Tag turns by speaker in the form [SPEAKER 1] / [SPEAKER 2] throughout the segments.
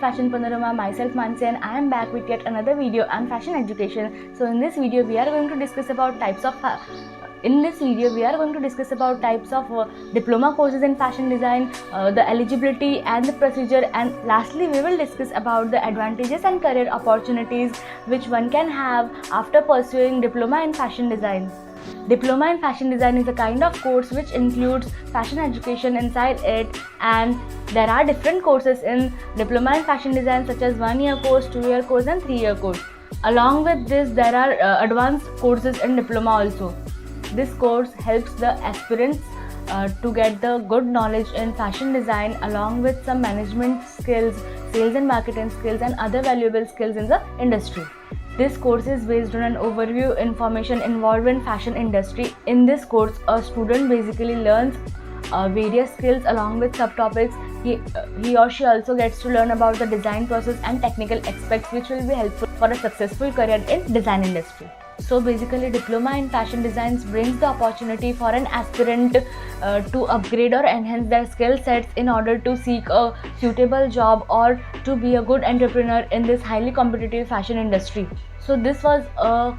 [SPEAKER 1] Fashion Panorama, myself Mansi, and I am back with yet another video on fashion education. So in this video we are going to discuss about types of diploma courses in fashion design, the eligibility and the procedure, and lastly we will discuss about the advantages and career opportunities which one can have after pursuing diploma in fashion design. Diploma in fashion design is a kind of course which includes fashion education inside it, and there are different courses in diploma in fashion design such as 1-year course, 2-year course and 3-year course. Along with this, there are advanced courses in diploma also. This course helps the aspirants to get the good knowledge in fashion design along with some management skills, sales and marketing skills and other valuable skills in the industry. This course is based on an overview information involved in fashion industry. In this course, a student basically learns various skills along with subtopics. He or she also gets to learn about the design process and technical aspects which will be helpful for a successful career in design industry. So basically, diploma in fashion designs brings the opportunity for an aspirant to upgrade or enhance their skill sets in order to seek a suitable job or to be a good entrepreneur in this highly competitive fashion industry. So this was a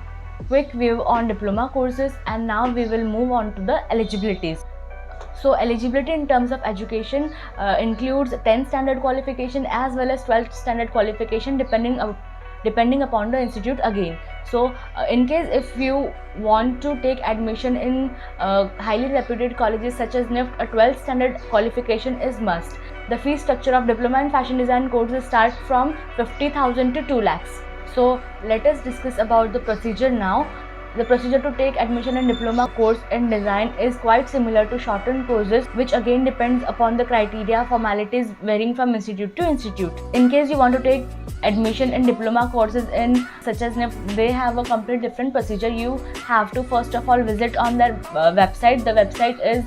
[SPEAKER 1] quick view on diploma courses, and now we will move on to the eligibilities. So eligibility in terms of education includes 10th standard qualification as well as 12th standard qualification depending upon the institute again. So in case if you want to take admission in highly reputed colleges such as NIFT, a 12th standard qualification is must. The fee structure of diploma in fashion design courses start from 50,000 to 2 lakhs. So let us discuss about the procedure now. The procedure to take admission in diploma course in design is quite similar to shortened courses, which again depends upon the criteria, formalities varying from institute to institute. In case you want to take admission in diploma courses in such as NIFT, they have a complete different procedure. You have to first of all visit on their website. The website is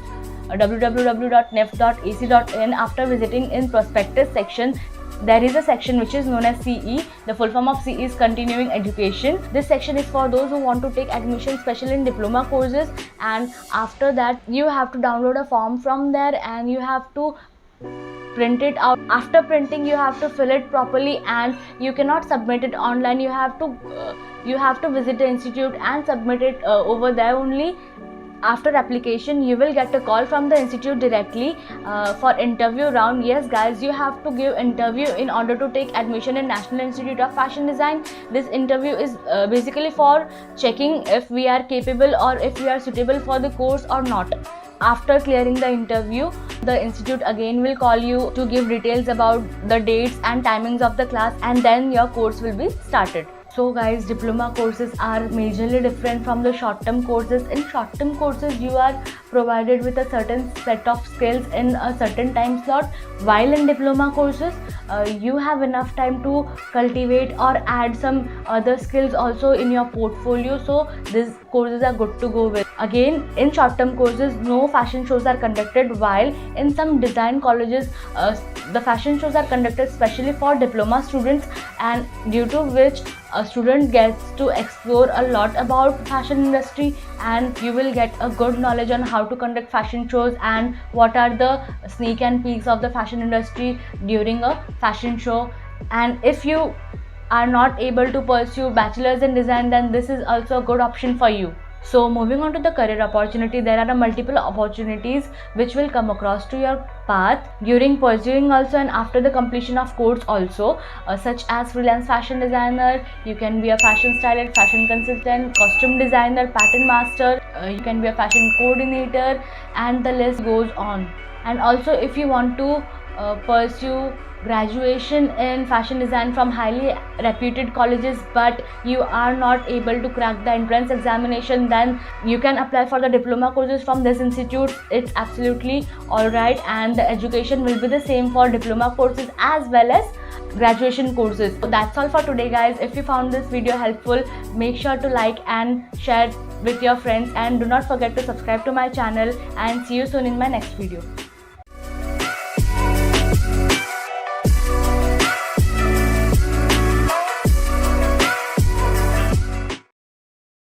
[SPEAKER 1] www.nift.ac.in. After visiting in prospectus section, there is a section which is known as CE. The full form of CE is continuing education. This section is for those who want to take admission especially in diploma courses, and after that you have to download a form from there and you have to print it out. After printing, you have to fill it properly and you cannot submit it online. You have to visit the institute and submit it over there only. After application, you will get a call from the institute directly for interview round. Yes guys, you have to give interview in order to take admission in National Institute of Fashion Design. This interview is basically for checking if we are capable or if we are suitable for the course or not. After clearing the interview, the institute again will call you to give details about the dates and timings of the class, and then your course will be started. So guys, diploma courses are majorly different from the short-term courses. In short-term courses, you are provided with a certain set of skills in a certain time slot, while in diploma courses, you have enough time to cultivate or add some other skills also in your portfolio. So these courses are good to go with. Again, in short-term courses, no fashion shows are conducted, while in some design colleges, the fashion shows are conducted specially for diploma students, and due to which a student gets to explore a lot about fashion industry, and you will get a good knowledge on how to conduct fashion shows and what are the sneak and peeks of the fashion industry during a fashion show. And if you are not able to pursue bachelor's in design, then this is also a good option for you. So moving on to the career opportunity, there are multiple opportunities which will come across to your path during pursuing also and after the completion of course also, such as freelance fashion designer. You can be a fashion stylist, fashion consultant, costume designer, pattern master, you can be a fashion coordinator, and the list goes on. And also if you want to pursue graduation in fashion design from highly reputed colleges but you are not able to crack the entrance examination, then you can apply for the diploma courses from this institute. It's absolutely alright, and the education will be the same for diploma courses as well as graduation courses. So that's all for today guys. If you found this video helpful, make sure to like and share with your friends, and do not forget to subscribe to my channel, and see you soon in my next video.